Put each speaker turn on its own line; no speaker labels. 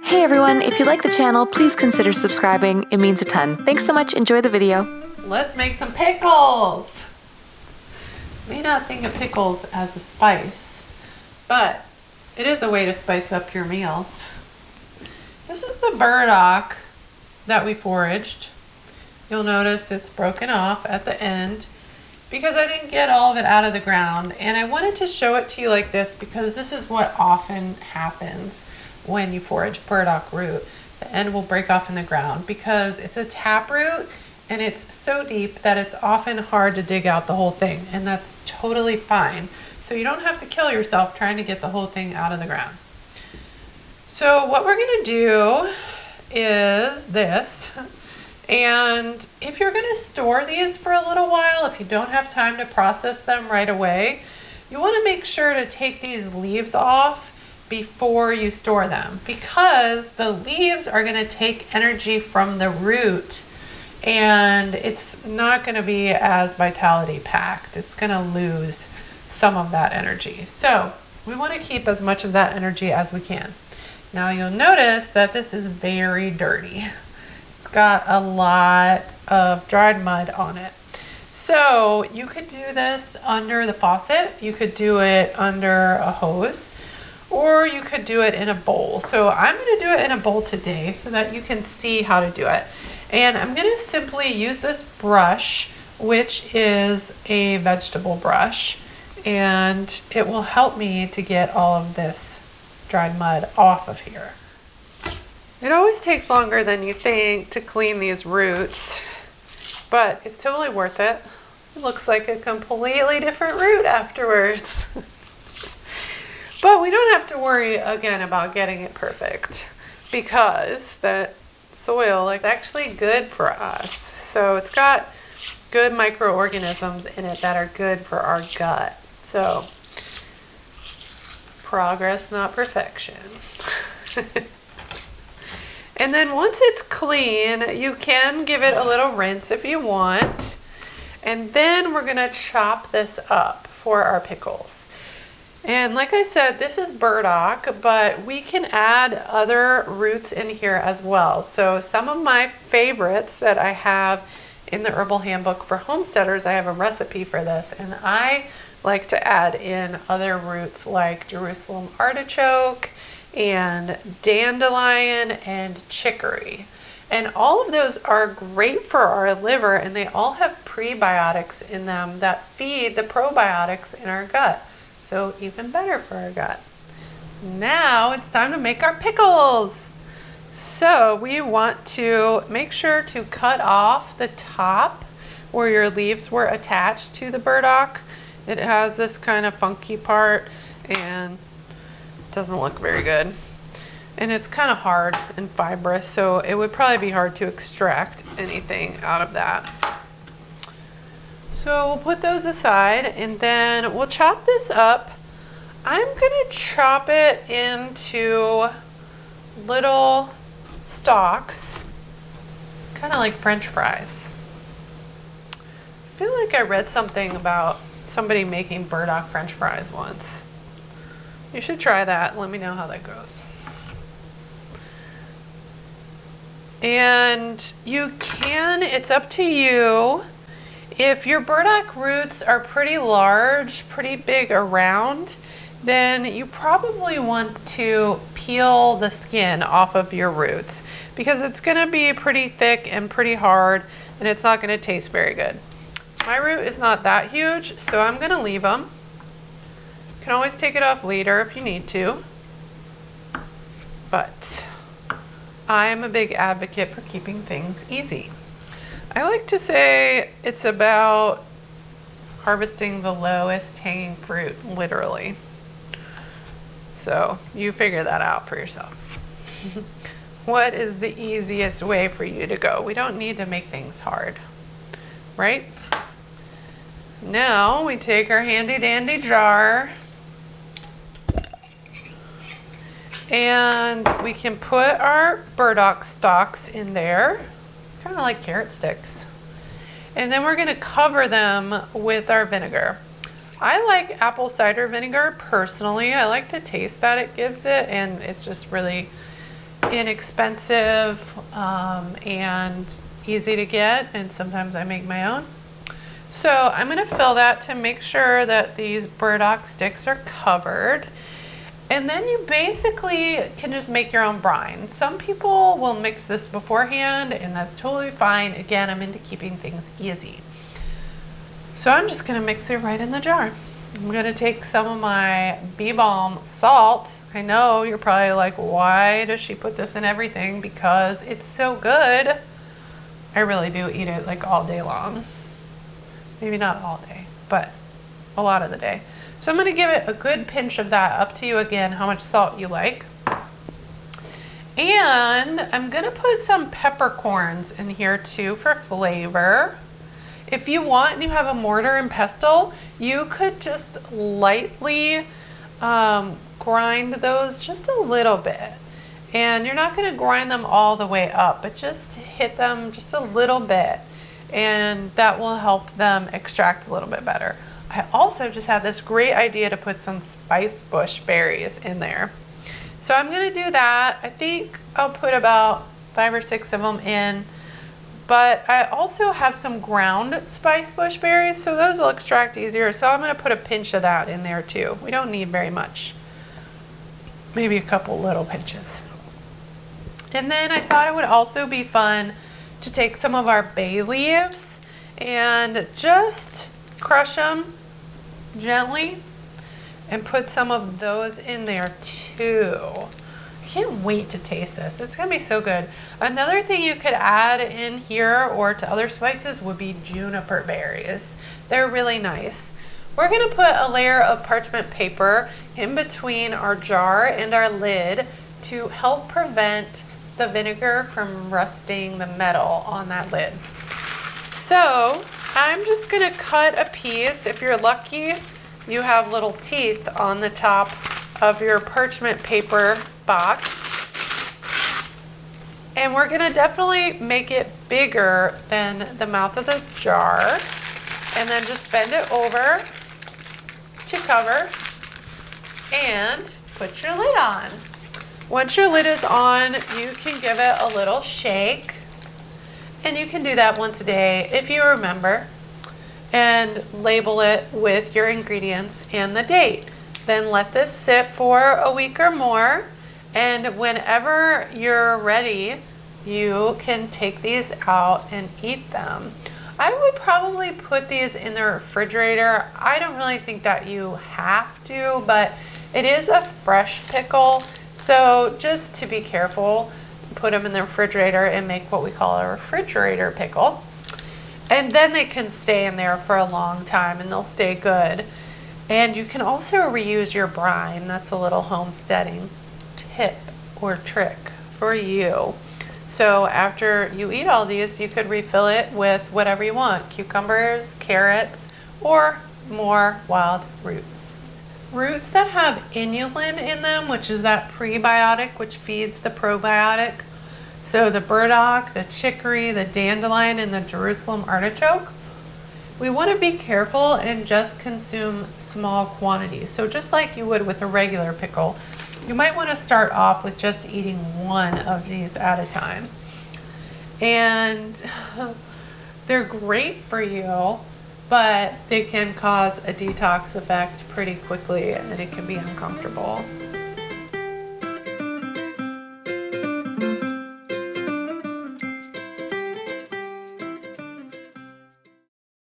Hey everyone, if you like the channel, please consider subscribing. It means a ton. Thanks so much. Enjoy the video.
Let's make some pickles. You may not think of pickles as a spice, but it is a way to spice up your meals. This is the burdock that we foraged. You'll notice it's broken off at the end because I didn't get all of it out of the ground, and I wanted to show it to you like this because this is what often happens when you forage burdock root. The end will break off in the ground because it's a taproot and it's so deep that it's often hard to dig out the whole thing, and that's totally fine. So you don't have to kill yourself trying to get the whole thing out of the ground. So what we're gonna do is this, and if you're gonna store these for a little while, if you don't have time to process them right away, you wanna make sure to take these leaves off before you store them, because the leaves are going to take energy from the root and it's not going to be as vitality packed. It's going to lose some of that energy. So we want to keep as much of that energy as we can. Now you'll notice that this is very dirty. It's got a lot of dried mud on it. So you could do this under the faucet. You could do it under a hose, or you could do it in a bowl. So I'm going to do it in a bowl today so that you can see how to do it. And I'm going to simply use this brush, which is a vegetable brush, and it will help me to get all of this dried mud off of here. It always takes longer than you think to clean these roots, but it's totally worth it. It looks like a completely different root afterwards. But we don't have to worry again about getting it perfect, because the soil is actually good for us. So it's got good microorganisms in it that are good for our gut. So progress, not perfection. And then once it's clean, you can give it a little rinse if you want. And then we're gonna chop this up for our pickles. And like I said, this is burdock, but we can add other roots in here as well. So some of my favorites that I have in the Herbal Handbook for Homesteaders, I have a recipe for this, and I like to add in other roots like Jerusalem artichoke and dandelion and chicory. And all of those are great for our liver, and they all have prebiotics in them that feed the probiotics in our gut. So even better for our gut. Now it's time to make our pickles. So we want to make sure to cut off the top where your leaves were attached to the burdock. It has this kind of funky part and it doesn't look very good. And it's kind of hard and fibrous, so it would probably be hard to extract anything out of that. So we'll put those aside, and then we'll chop this up. I'm gonna chop it into little stalks, kind of like French fries. I feel like I read something about somebody making burdock French fries once. You should try that. Let me know how that goes. And you can, it's up to you. If your burdock roots are pretty large, pretty big around, then you probably want to peel the skin off of your roots, because it's going to be pretty thick and pretty hard, and it's not going to taste very good. My root is not that huge, so I'm going to leave them. You can always take it off later if you need to, but I am a big advocate for keeping things easy. I like to say it's about harvesting the lowest hanging fruit, literally. So you figure that out for yourself. What is the easiest way for you to go? We don't need to make things hard, right? Now we take our handy dandy jar and we can put our burdock stalks in there, kind of like carrot sticks. And then we're going to cover them with our vinegar. I like apple cider vinegar personally. I like the taste that it gives it, and it's just really inexpensive and easy to get, and sometimes I make my own. So I'm going to fill that to make sure that these burdock sticks are covered. And then you basically can just make your own brine. Some people will mix this beforehand, and that's totally fine. Again, I'm into keeping things easy. So I'm just going to mix it right in the jar. I'm going to take some of my bee balm salt. I know you're probably like, why does she put this in everything? Because it's so good. I really do eat it like all day long. Maybe not all day, but a lot of the day. So I'm going to give it a good pinch of that, up to you again how much salt you like. And I'm going to put some peppercorns in here too for flavor. If you want and you have a mortar and pestle, you could just lightly grind those just a little bit. And you're not going to grind them all the way up, but just hit them just a little bit. And that will help them extract a little bit better. I also just had this great idea to put some spice bush berries in there. So I'm going to do that. I think I'll put about 5 or 6 of them in. But I also have some ground spice bush berries, so those will extract easier. So I'm going to put a pinch of that in there too. We don't need very much. Maybe a couple little pinches. And then I thought it would also be fun to take some of our bay leaves and just crush them gently and put some of those in there too. I can't wait to taste this. It's gonna be so good. Another thing you could add in here or to other spices would be juniper berries. They're really nice. We're gonna put a layer of parchment paper in between our jar and our lid to help prevent the vinegar from rusting the metal on that lid. So I'm just gonna cut a piece. If you're lucky, you have little teeth on the top of your parchment paper box. And we're gonna definitely make it bigger than the mouth of the jar. And then just bend it over to cover and put your lid on. Once your lid is on, you can give it a little shake. And you can do that once a day if you remember. And label it with your ingredients and the date. Then let this sit for a week or more. And whenever you're ready, you can take these out and eat them. I would probably put these in the refrigerator. I don't really think that you have to, but it is a fresh pickle. So just to be careful, put them in the refrigerator and make what we call a refrigerator pickle. And then they can stay in there for a long time and they'll stay good. And you can also reuse your brine. That's a little homesteading tip or trick for you. So after you eat all these, you could refill it with whatever you want. Cucumbers, carrots, or more wild roots. Roots that have inulin in them, which is that prebiotic which feeds the probiotic. So the burdock, the chicory, the dandelion, and the Jerusalem artichoke. We want to be careful and just consume small quantities. So just like you would with a regular pickle, you might want to start off with just eating one of these at a time. And they're great for you, but they can cause a detox effect pretty quickly and it can be uncomfortable.